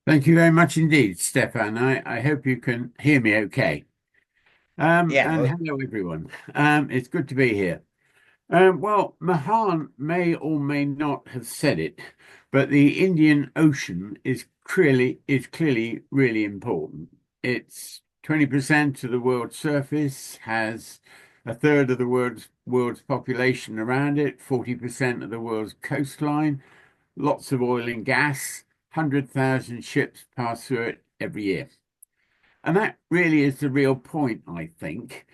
Thank you very much indeed, Stefan. I hope you can hear me okay. Yeah, And well, hello, everyone. It's good to be here. Well, Mahan may or may not have said it, but the Indian Ocean is clearly really important. It's 20% of the world's surface, has a third of the world's population around it, 40% of the world's coastline, lots of oil and gas, 100,000 ships pass through it every year. And that really is the real point, I think.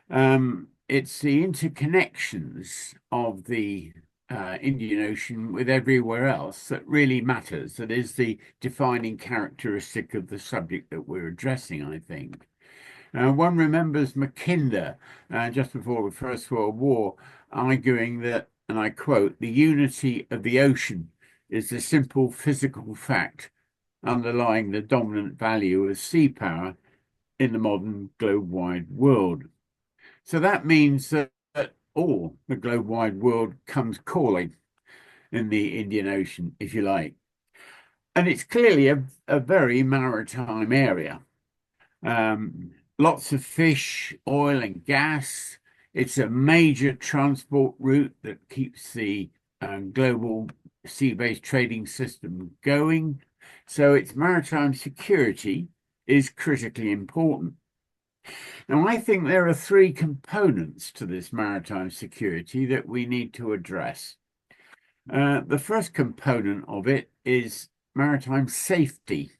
It's the interconnections of the Indian Ocean with everywhere else that really matters. That is the defining characteristic of the subject that we're addressing, I think. One remembers Mackinder just before the First World War arguing that, and I quote, the unity of the ocean is the simple physical fact underlying the dominant value of sea power in the modern globe-wide world. So that means that all the globe-wide world comes calling in the Indian Ocean, if you like. And it's clearly a very maritime area. Lots of fish, oil and gas. It's a major transport route that keeps the global sea-based trading system going. So its maritime security is critically important. Now, I think there are three components to this maritime security that we need to address. The first component of it is maritime safety.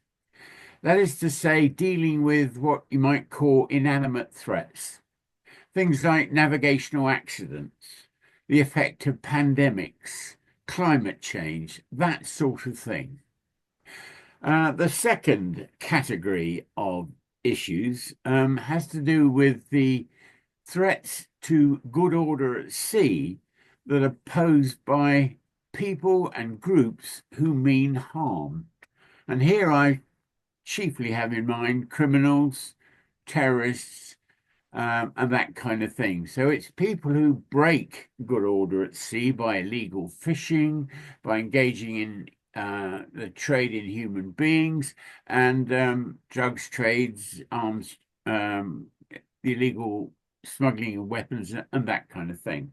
That is to say, dealing with what you might call inanimate threats, things like navigational accidents, the effect of pandemics, climate change, that sort of thing. The second category of issues has to do with the threats to good order at sea that are posed by people and groups who mean harm. And here I chiefly have in mind criminals, terrorists, and that kind of thing. So it's people who break good order at sea by illegal fishing, by engaging in the trade in human beings, and drugs trades, arms, the illegal smuggling of weapons, and that kind of thing.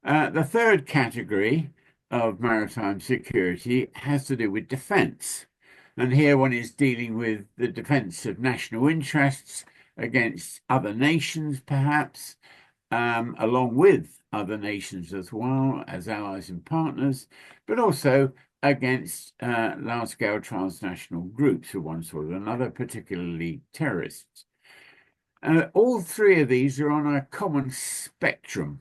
The third category of maritime security has to do with defence. And here one is dealing with the defence of national interests against other nations, perhaps, along with other nations as well as allies and partners, but also against large-scale transnational groups of one sort or another, particularly terrorists. All three of these are on a common spectrum.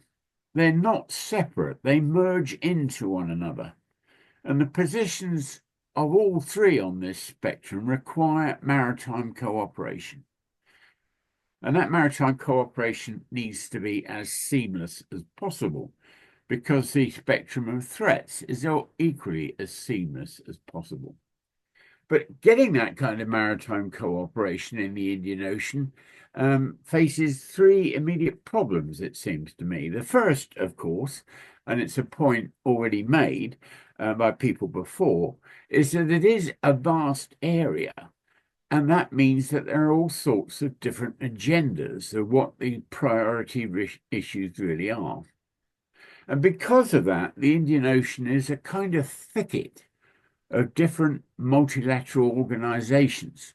They're not separate, they merge into one another. And the positions of all three on this spectrum require maritime cooperation. And that maritime cooperation needs to be as seamless as possible because the spectrum of threats is equally as seamless as possible. But getting that kind of maritime cooperation in the Indian Ocean faces three immediate problems, it seems to me. The first, of course, and it's a point already made by people before, is that it is a vast area. And that means that there are all sorts of different agendas of what the priority issues really are. And because of that, the Indian Ocean is a kind of thicket of different multilateral organizations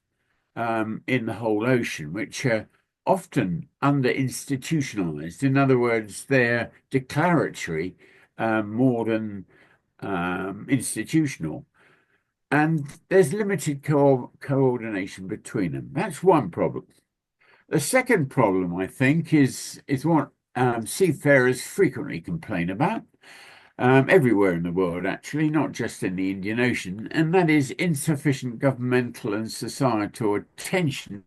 in the whole ocean, which are often under institutionalized. In other words, they're declaratory more than institutional. And there's limited coordination between them. That's one problem. The second problem, I think, is what seafarers frequently complain about, everywhere in the world, actually, not just in the Indian Ocean, and that is insufficient governmental and societal attention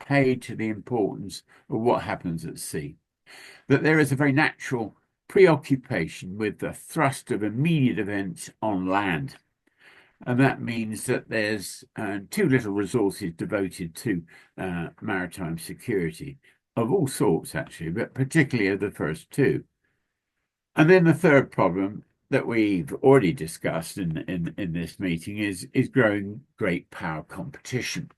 paid to the importance of what happens at sea. That there is a very natural preoccupation with the thrust of immediate events on land. And that means that there's too little resources devoted to maritime security of all sorts, actually, but particularly of the first two. And then the third problem that we've already discussed in this meeting is growing great power competition.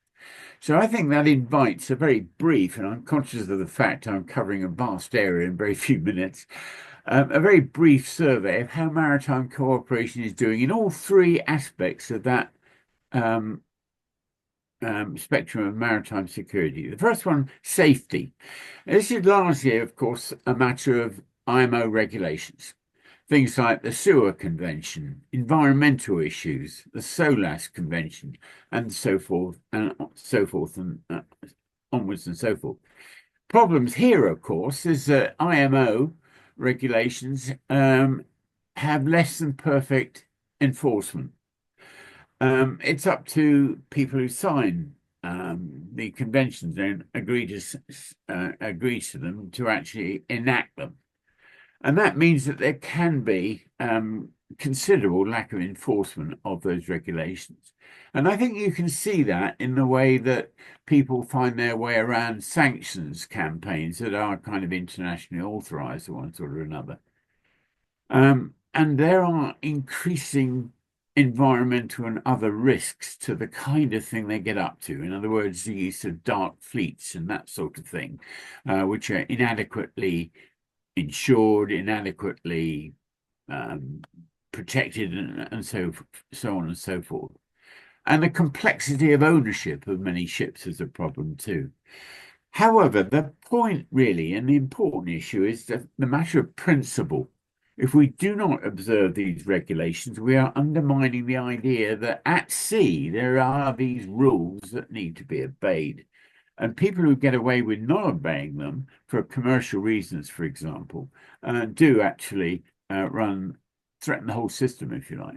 So I think that invites a very brief, and I'm conscious of the fact I'm covering a vast area in very few minutes, a very brief survey of how maritime cooperation is doing in all three aspects of that spectrum of maritime security. The first one, safety. This is largely, of course, a matter of IMO regulations. Things like the Sewer Convention, environmental issues, the SOLAS Convention, and so forth, and onwards and so forth. Problems here, of course, is that IMO regulations have less than perfect enforcement. It's up to people who sign the conventions and agree to them to actually enact them. And that means that there can be considerable lack of enforcement of those regulations. And I think you can see that in the way that people find their way around sanctions campaigns that are kind of internationally authorized of one sort or another. And there are increasing environmental and other risks to the kind of thing they get up to. In other words, the use of dark fleets and that sort of thing, which are inadequately insured, inadequately protected, and so on and so forth. And the complexity of ownership of many ships is a problem too. However, the point really, and the important issue, is the matter of principle. If we do not observe these regulations, we are undermining the idea that at sea there are these rules that need to be obeyed. And people who get away with not obeying them for commercial reasons, for example, do actually threaten the whole system, if you like.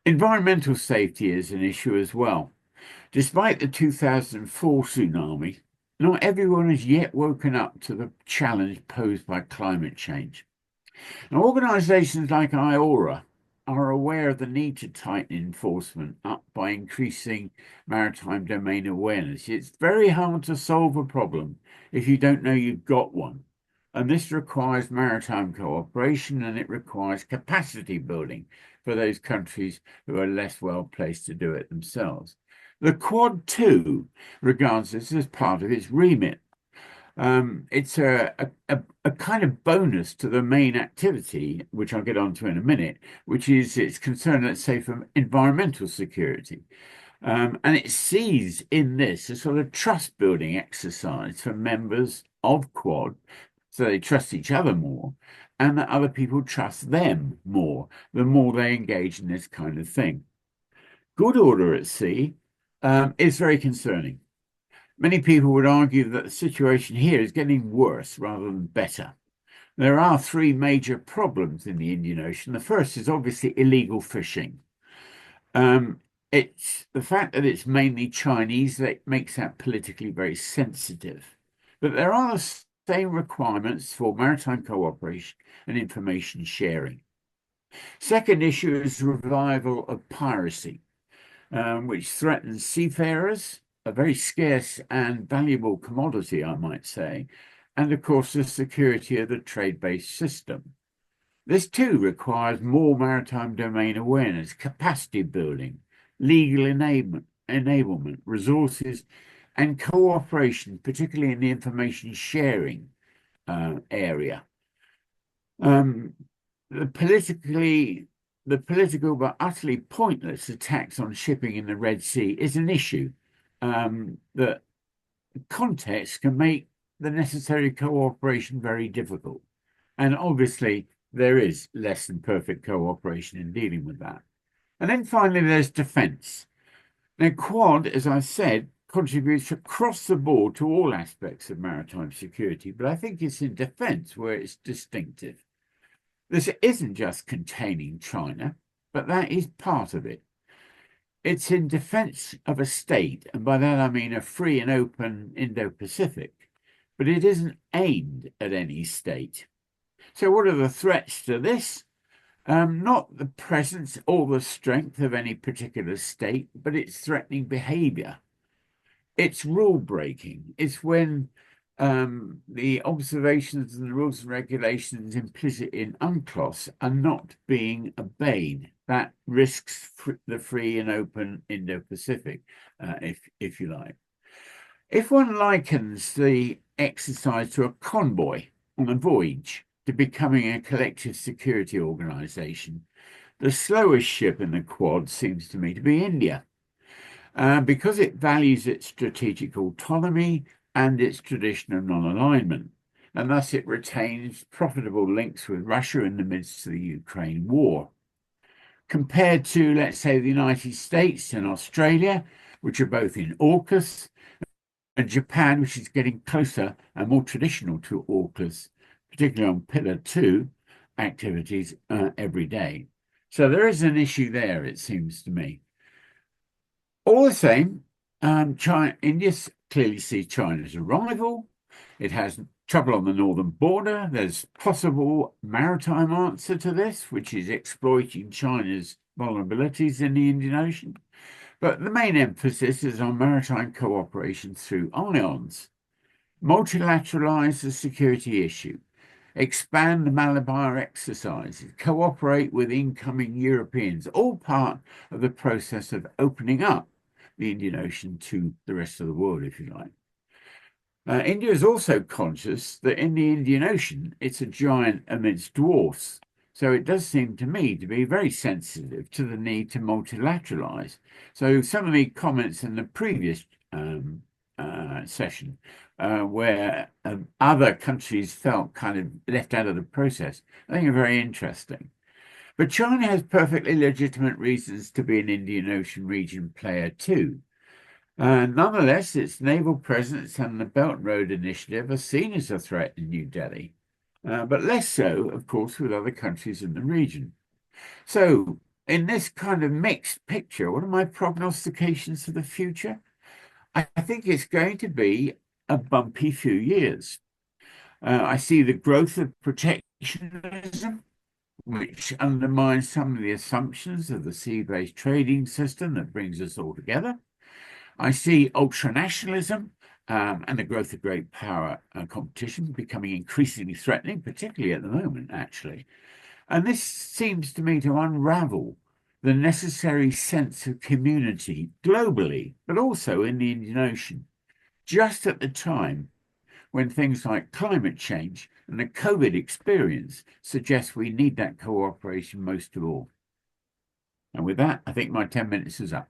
Environmental safety is an issue as well. Despite the 2004 tsunami, not everyone has yet woken up to the challenge posed by climate change. Now, organisations like IORA are aware of the need to tighten enforcement up by increasing maritime domain awareness. It's very hard to solve a problem if you don't know you've got one. And this requires maritime cooperation, and it requires capacity building for those countries who are less well placed to do it themselves. The Quad 2 regards this as part of its remit. It's a kind of bonus to the main activity, which I'll get onto in a minute, which is its concern, let's say, for environmental security. And it sees in this a sort of trust building exercise for members of Quad, so they trust each other more, and that other people trust them more, the more they engage in this kind of thing. Good order at sea is very concerning. Many people would argue that the situation here is getting worse rather than better. There are three major problems in the Indian Ocean. The first is obviously illegal fishing. It's the fact that it's mainly Chinese that makes that politically very sensitive. But there are the same requirements for maritime cooperation and information sharing. Second issue is the revival of piracy, which threatens seafarers, a very scarce and valuable commodity, I might say, and of course the security of the trade-based system. This too requires more maritime domain awareness, capacity building, legal enablement, resources, and cooperation, particularly in the information sharing area. The political but utterly pointless attacks on shipping in the Red Sea is an issue that context can make the necessary cooperation very difficult. And obviously, there is less than perfect cooperation in dealing with that. And then finally, there's defence. Now, Quad, as I said, contributes across the board to all aspects of maritime security, but I think it's in defence where it's distinctive. This isn't just containing China, but that is part of it. It's in defense of a state, and by that I mean a free and open Indo-Pacific, but it isn't aimed at any state. So what are the threats to this? Not the presence or the strength of any particular state, but its threatening behavior. It's rule breaking. It's when the observations and the rules and regulations implicit in UNCLOS are not being obeyed. That risks the free and open Indo-Pacific, if you like. If one likens the exercise to a convoy on a voyage to becoming a collective security organization, the slowest ship in the Quad seems to me to be India, because it values its strategic autonomy and its tradition of non-alignment, and thus it retains profitable links with Russia in the midst of the Ukraine war. Compared to, let's say, the United States and Australia, which are both in AUKUS, and Japan, which is getting closer and more traditional to AUKUS, particularly on Pillar 2 activities every day. So there is an issue there, it seems to me. All the same, India clearly sees China as a rival. It has trouble on the northern border. There's possible maritime answer to this, which is exploiting China's vulnerabilities in the Indian Ocean. But the main emphasis is on maritime cooperation through IONS. Multilateralize the security issue, expand the Malabar exercises, cooperate with incoming Europeans, all part of the process of opening up the Indian Ocean to the rest of the world, if you like. India is also conscious that in the Indian Ocean, it's a giant amidst dwarfs. So it does seem to me to be very sensitive to the need to multilateralize. So some of the comments in the previous session, where other countries felt kind of left out of the process, I think are very interesting. But China has perfectly legitimate reasons to be an Indian Ocean region player too. Nonetheless, its naval presence and the Belt and Road Initiative are seen as a threat in New Delhi, but less so, of course, with other countries in the region. So, in this kind of mixed picture, what are my prognostications for the future? I think it's going to be a bumpy few years. I see the growth of protectionism, which undermines some of the assumptions of the sea-based trading system that brings us all together. I see ultranationalism and the growth of great power competition becoming increasingly threatening, particularly at the moment, actually. And this seems to me to unravel the necessary sense of community globally, but also in the Indian Ocean, just at the time when things like climate change and the COVID experience suggest we need that cooperation most of all. And with that, I think my 10 minutes is up.